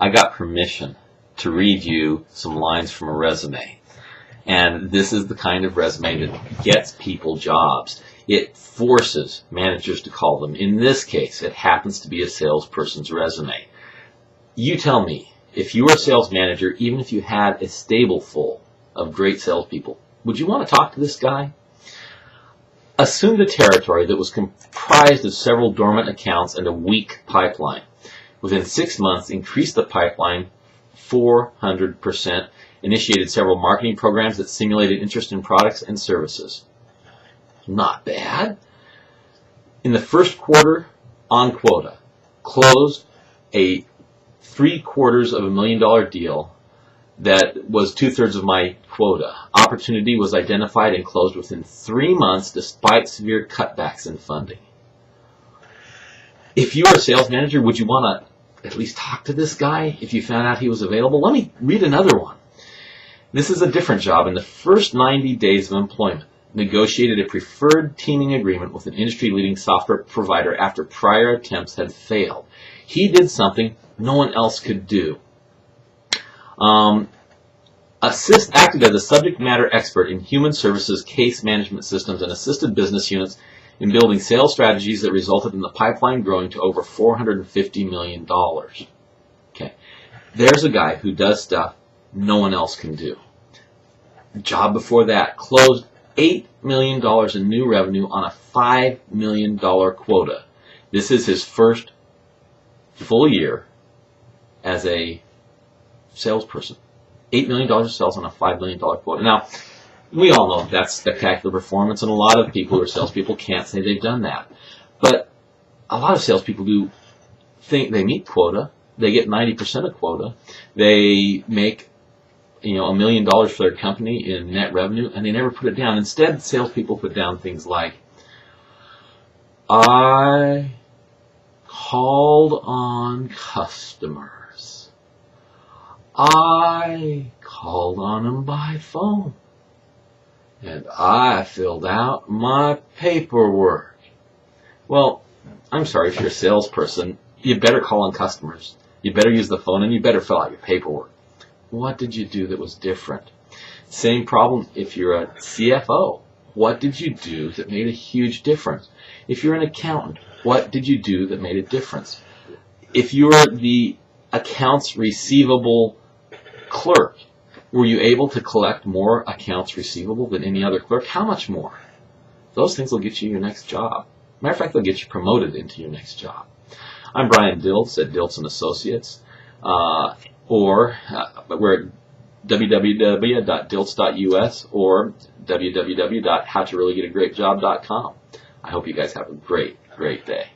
I got permission to read you some lines from a resume. And this is the kind of resume that gets people jobs. It forces managers to call them. In this case, it happens to be a salesperson's resume. You tell me, if you were a sales manager, even if you had a stable full of great salespeople, would you want to talk to this guy? Assumed a territory that was comprised of several dormant accounts and a weak pipeline. Within 6 months, increased the pipeline 400%, initiated several marketing programs that simulated interest in products and services. Not bad. In the first quarter, on quota, closed a $750,000 deal that was 2/3 of my quota. Opportunity was identified and closed within 3 months despite severe cutbacks in funding. If you were a sales manager, would you want to at least talk to this guy if you found out he was available? Let me read another one. This is a different job. In the first 90 days of employment, negotiated a preferred teaming agreement with an industry-leading software provider after prior attempts had failed. He did something no one else could do. Acted as a subject matter expert in human services, case management systems, and assisted business units in building sales strategies that resulted in the pipeline growing to over $450 million. Okay, there's a guy who does stuff no one else can do. The job before that closed $8 million in new revenue on a $5 million quota. This is his first full year as a salesperson. $8 million of sales on a $5 million quota. Now, we all know that's spectacular performance, and a lot of people who are salespeople can't say they've done that. But a lot of salespeople do think they meet quota. They get 90% of quota. They make $1 million for their company in net revenue, and they never put it down. Instead, salespeople put down things like, I called on customers. I called on them by phone. And I filled out my paperwork. Well, I'm sorry, if you're a salesperson, you better call on customers. You better use the phone, and you better fill out your paperwork. What did you do that was different? Same problem if you're a CFO. What did you do that made a huge difference? If you're an accountant, what did you do that made a difference? If you're the accounts receivable clerk, were you able to collect more accounts receivable than any other clerk? How much more? Those things will get you your next job. Matter of fact, they'll get you promoted into your next job. I'm Brian Dilts at Dilts & Associates. We're at www.dilts.us or www.howtoreallygetagreatjob.com. I hope you guys have a great day.